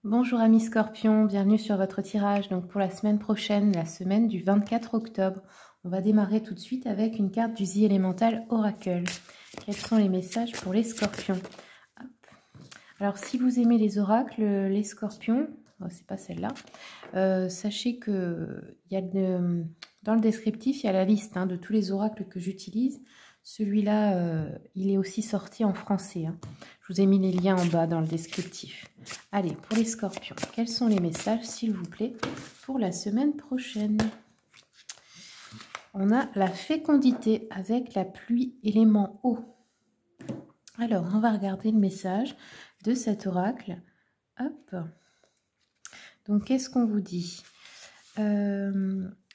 Bonjour amis Scorpions, bienvenue sur votre tirage. Donc pour la semaine prochaine, la semaine du 24 octobre, on va démarrer tout de suite avec une carte du The Elemental Oracle. Quels sont les messages pour les Scorpions? Hop. Alors si vous aimez les oracles, les Scorpions, oh, c'est pas celle-là, sachez que dans le descriptif, il y a la liste de tous les oracles que j'utilise. Celui-là, il est aussi sorti en français. Je vous ai mis les liens en bas dans le descriptif. Allez, pour les Scorpions, quels sont les messages, s'il vous plaît, pour la semaine prochaine? On a la fécondité avec la pluie, élément eau. Alors, on va regarder le message de cet oracle. Hop. Donc, qu'est-ce qu'on vous dit?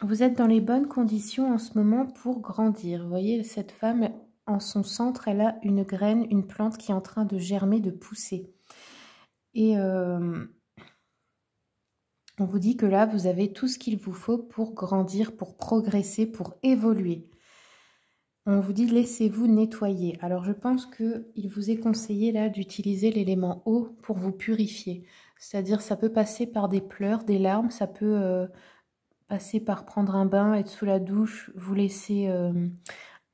Vous êtes dans les bonnes conditions en ce moment pour grandir. Vous voyez, cette femme, en son centre, elle a une graine, une plante qui est en train de germer, de pousser. Et on vous dit que là, vous avez tout ce qu'il vous faut pour grandir, pour progresser, pour évoluer. On vous dit, laissez-vous nettoyer. Alors, je pense qu'il vous est conseillé là d'utiliser l'élément eau pour vous purifier. C'est-à-dire, ça peut passer par des pleurs, des larmes, ça peut passer par prendre un bain, être sous la douche, vous laisser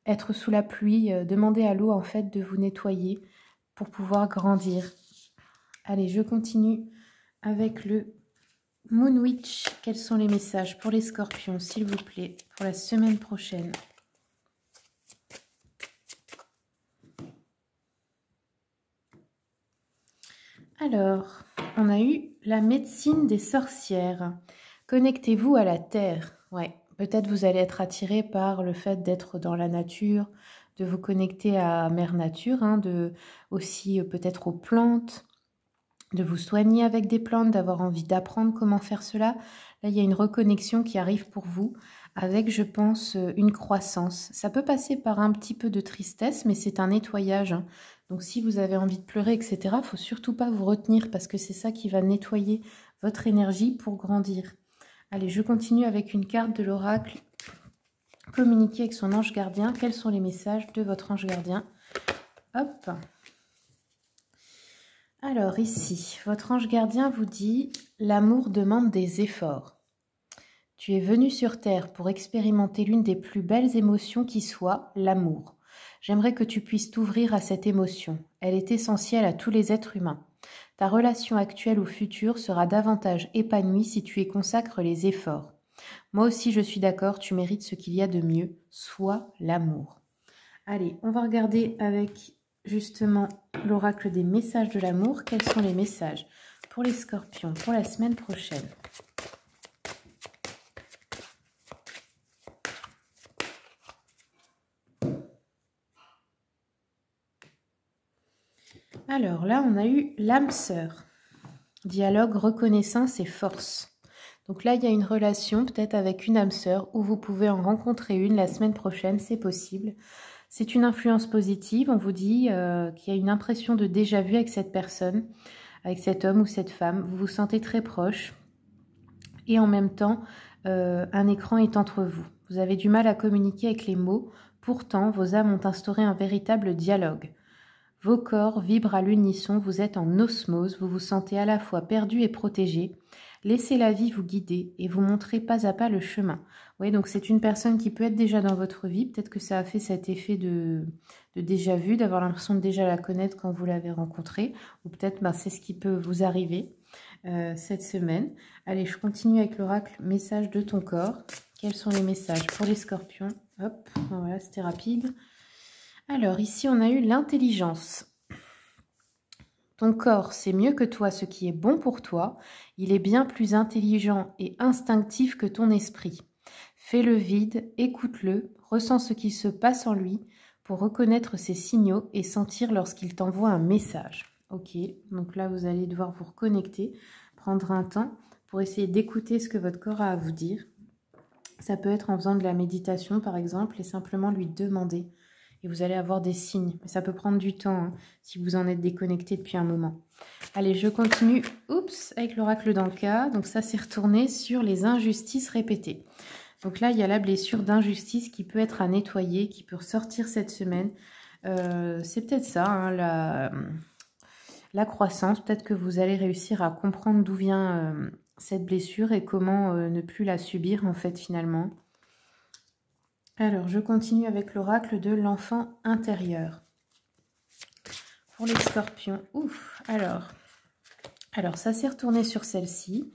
être sous la pluie, demander à l'eau en fait de vous nettoyer pour pouvoir grandir. Allez, je continue avec le Moon Witch. Quels sont les messages pour les Scorpions, s'il vous plaît, pour la semaine prochaine? Alors, on a eu la médecine des sorcières. Connectez-vous à la terre. Ouais, peut-être vous allez être attiré par le fait d'être dans la nature, de vous connecter à Mère Nature, aussi peut-être aux plantes, de vous soigner avec des plantes, d'avoir envie d'apprendre comment faire cela. Là, il y a une reconnexion qui arrive pour vous avec, je pense, une croissance. Ça peut passer par un petit peu de tristesse, mais c'est un nettoyage. Donc, si vous avez envie de pleurer, etc., il ne faut surtout pas vous retenir parce que c'est ça qui va nettoyer votre énergie pour grandir. Allez, je continue avec une carte de l'oracle. Communiquer avec son ange gardien. Quels sont les messages de votre ange gardien? Hop. Alors ici, votre ange gardien vous dit « L'amour demande des efforts. Tu es venu sur Terre pour expérimenter l'une des plus belles émotions qui soit, l'amour. J'aimerais que tu puisses t'ouvrir à cette émotion. Elle est essentielle à tous les êtres humains. Ta relation actuelle ou future sera davantage épanouie si tu y consacres les efforts. Moi aussi je suis d'accord, tu mérites ce qu'il y a de mieux, soit l'amour. » Allez, on va regarder avec justement l'oracle des messages de l'amour. Quels sont les messages pour les Scorpions pour la semaine prochaine? Alors là, on a eu l'âme sœur. Dialogue, reconnaissance et force. Donc là, il y a une relation peut-être avec une âme sœur où vous pouvez en rencontrer une la semaine prochaine, c'est possible. C'est une influence positive, on vous dit qu'il y a une impression de déjà-vu avec cette personne, avec cet homme ou cette femme. Vous vous sentez très proche et en même temps, un écran est entre vous. Vous avez du mal à communiquer avec les mots, pourtant vos âmes ont instauré un véritable dialogue. Vos corps vibrent à l'unisson, vous êtes en osmose, vous vous sentez à la fois perdu et protégé. Laissez la vie vous guider et vous montrer pas à pas le chemin. Oui, donc c'est une personne qui peut être déjà dans votre vie. Peut-être que ça a fait cet effet de déjà-vu, d'avoir l'impression de déjà la connaître quand vous l'avez rencontrée. Ou peut-être c'est ce qui peut vous arriver cette semaine. Allez, je continue avec l'oracle message de ton corps. Quels sont les messages pour les Scorpions? Hop, voilà, c'était rapide. Alors, ici, on a eu l'intelligence. Ton corps sait mieux que toi ce qui est bon pour toi. Il est bien plus intelligent et instinctif que ton esprit. Fais le vide, écoute-le, ressens ce qui se passe en lui pour reconnaître ses signaux et sentir lorsqu'il t'envoie un message. Ok, donc là, vous allez devoir vous reconnecter, prendre un temps pour essayer d'écouter ce que votre corps a à vous dire. Ça peut être en faisant de la méditation, par exemple, et simplement lui demander. Et vous allez avoir des signes. Mais ça peut prendre du temps si vous en êtes déconnecté depuis un moment. Allez, je continue. Oups, avec l'oracle d'Anka. Donc ça, c'est retourné sur les injustices répétées. Donc là, il y a la blessure d'injustice qui peut être à nettoyer, qui peut ressortir cette semaine. C'est peut-être ça, la croissance. Peut-être que vous allez réussir à comprendre d'où vient cette blessure et comment ne plus la subir en fait finalement. Alors, je continue avec l'oracle de l'enfant intérieur. Pour les scorpions, ouf, alors ça s'est retourné sur celle-ci.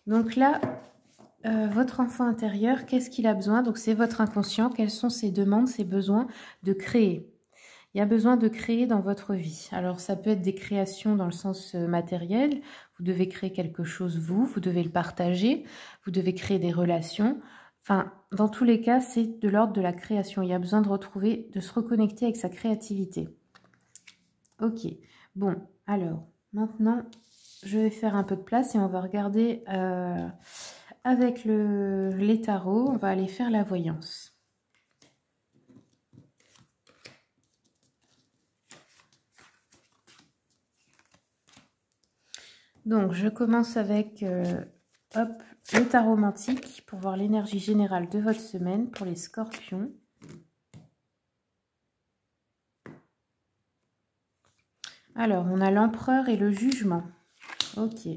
Donc là, votre enfant intérieur, qu'est-ce qu'il a besoin? Donc c'est votre inconscient, quelles sont ses demandes, ses besoins de créer? Il y a besoin de créer dans votre vie. Alors ça peut être des créations dans le sens matériel, vous devez créer quelque chose vous devez le partager, vous devez créer des relations. Enfin, dans tous les cas, c'est de l'ordre de la création. Il y a besoin de retrouver, de se reconnecter avec sa créativité. Ok, bon, alors, maintenant, je vais faire un peu de place et on va regarder avec les tarots, on va aller faire la voyance. Donc, je commence avec le tarot romantique pour voir l'énergie générale de votre semaine pour les scorpions. Alors, on a l'empereur et le jugement. Ok.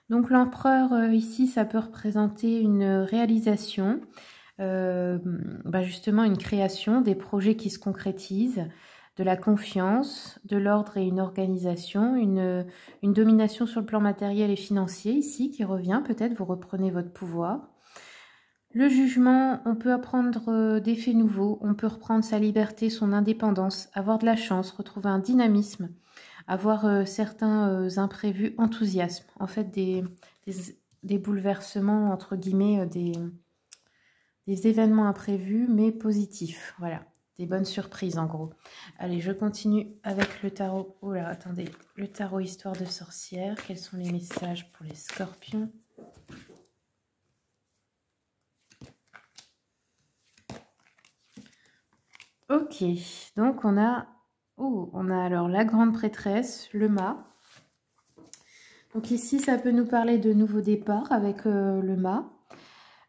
Donc, l'empereur, ici, ça peut représenter une réalisation, justement une création, des projets qui se concrétisent, de la confiance, de l'ordre et une organisation, une domination sur le plan matériel et financier ici qui revient, peut-être vous reprenez votre pouvoir. Le jugement, on peut apprendre des faits nouveaux, on peut reprendre sa liberté, son indépendance, avoir de la chance, retrouver un dynamisme, avoir certains imprévus, enthousiasme, en fait des bouleversements, entre guillemets, des événements imprévus mais positifs, voilà, des bonnes surprises en gros. Allez, je continue avec le tarot, oh là, attendez, le tarot histoire de sorcière, quels sont les messages pour les scorpions ? Ok, donc on a alors la grande prêtresse, le mât. Donc ici, ça peut nous parler de nouveaux départs avec le mât.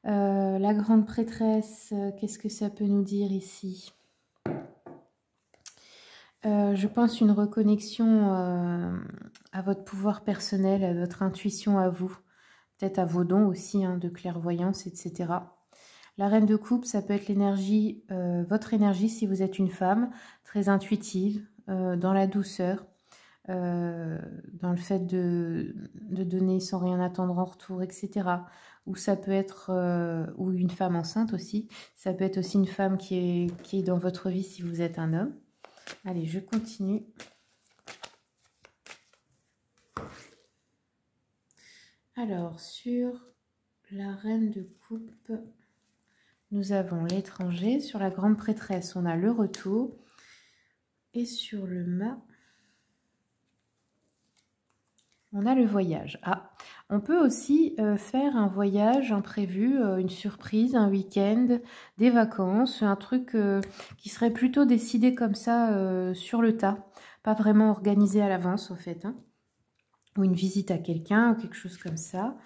La grande prêtresse, qu'est-ce que ça peut nous dire ici? Je pense une reconnexion à votre pouvoir personnel, à votre intuition à vous. Peut-être à vos dons aussi, hein, de clairvoyance, etc. La reine de coupe, ça peut être l'énergie, votre énergie si vous êtes une femme, très intuitive, dans la douceur, dans le fait de donner sans rien attendre en retour, etc. Ou ça peut être, ou une femme enceinte aussi, ça peut être aussi une femme qui est dans votre vie si vous êtes un homme. Allez, je continue. Alors, sur la reine de coupe, nous avons l'étranger. Sur la grande prêtresse, on a le retour. Et sur le mât, on a le voyage. Ah, on peut aussi faire un voyage imprévu, une surprise, un week-end, des vacances, un truc qui serait plutôt décidé comme ça sur le tas, pas vraiment organisé à l'avance en fait, hein. Ou une visite à quelqu'un ou quelque chose comme ça.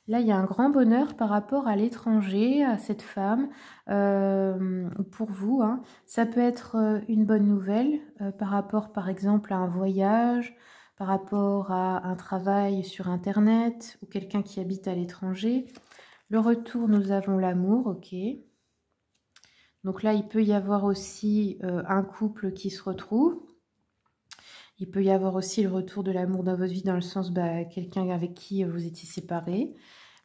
Là, il y a un grand bonheur par rapport à l'étranger, à cette femme, pour vous, hein. Ça peut être une bonne nouvelle par rapport, par exemple, à un voyage, par rapport à un travail sur Internet ou quelqu'un qui habite à l'étranger. Le retour, nous avons l'amour, ok. Donc là, il peut y avoir aussi un couple qui se retrouve. Il peut y avoir aussi le retour de l'amour dans votre vie, dans le sens quelqu'un avec qui vous étiez séparés.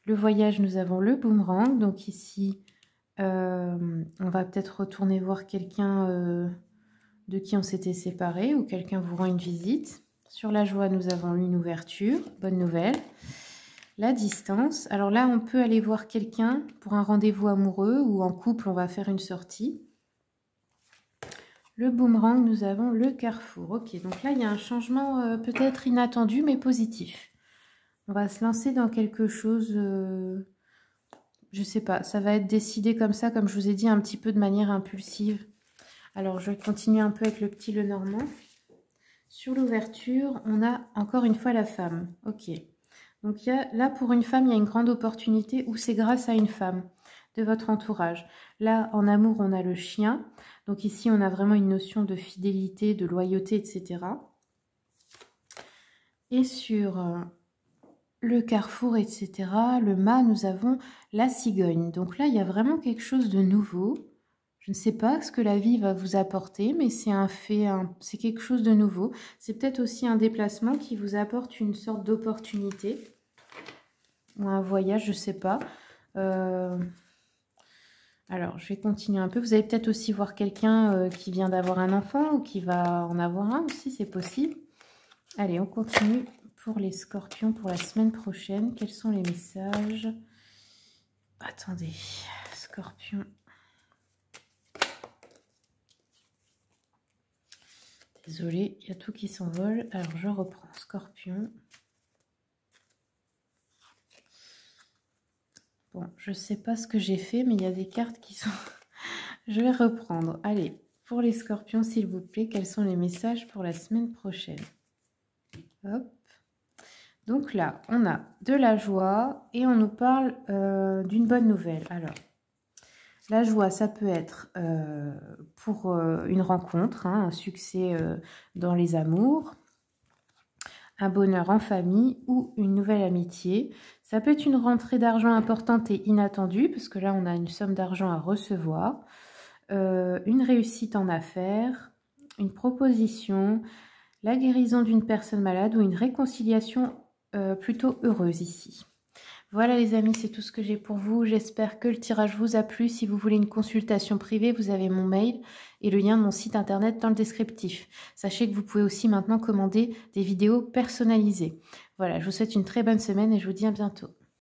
Le voyage, nous avons le boomerang. Donc ici, on va peut-être retourner voir quelqu'un de qui on s'était séparé ou quelqu'un vous rend une visite. Sur la joie, nous avons une ouverture, bonne nouvelle. La distance, alors là, on peut aller voir quelqu'un pour un rendez-vous amoureux ou en couple, on va faire une sortie. Le boomerang, nous avons le carrefour. Ok, donc là, il y a un changement peut-être inattendu, mais positif. On va se lancer dans quelque chose, je sais pas, ça va être décidé comme ça, comme je vous ai dit, un petit peu de manière impulsive. Alors, je vais continuer un peu avec le petit Lenormand. Sur l'ouverture, on a encore une fois la femme. Ok, donc là, pour une femme, il y a une grande opportunité où c'est grâce à une femme. de votre entourage. Là, en amour, on a le chien. Donc ici, on a vraiment une notion de fidélité, de loyauté, etc. Et sur le carrefour, etc., le mât, nous avons la cigogne. Donc là, il y a vraiment quelque chose de nouveau. Je ne sais pas ce que la vie va vous apporter, mais c'est un fait, c'est quelque chose de nouveau. C'est peut-être aussi un déplacement qui vous apporte une sorte d'opportunité. Ou un voyage, je ne sais pas. Alors, je vais continuer un peu. Vous allez peut-être aussi voir quelqu'un qui vient d'avoir un enfant ou qui va en avoir un aussi, c'est possible. Allez, on continue pour les scorpions pour la semaine prochaine. Quels sont les messages? Attendez, scorpion. Désolée, il y a tout qui s'envole. Alors, je reprends scorpion. Bon, je ne sais pas ce que j'ai fait, mais il y a des cartes qui sont... Je vais reprendre. Allez, pour les scorpions, s'il vous plaît, quels sont les messages pour la semaine prochaine? Hop. Donc là, on a de la joie et on nous parle d'une bonne nouvelle. Alors, la joie, ça peut être pour une rencontre, hein, un succès dans les amours, un bonheur en famille ou une nouvelle amitié. Ça peut être une rentrée d'argent importante et inattendue, parce que là, on a une somme d'argent à recevoir, une réussite en affaires, une proposition, la guérison d'une personne malade ou une réconciliation plutôt heureuse ici. Voilà les amis, c'est tout ce que j'ai pour vous. J'espère que le tirage vous a plu. Si vous voulez une consultation privée, vous avez mon mail et le lien de mon site internet dans le descriptif. Sachez que vous pouvez aussi maintenant commander des vidéos personnalisées. Voilà, je vous souhaite une très bonne semaine et je vous dis à bientôt.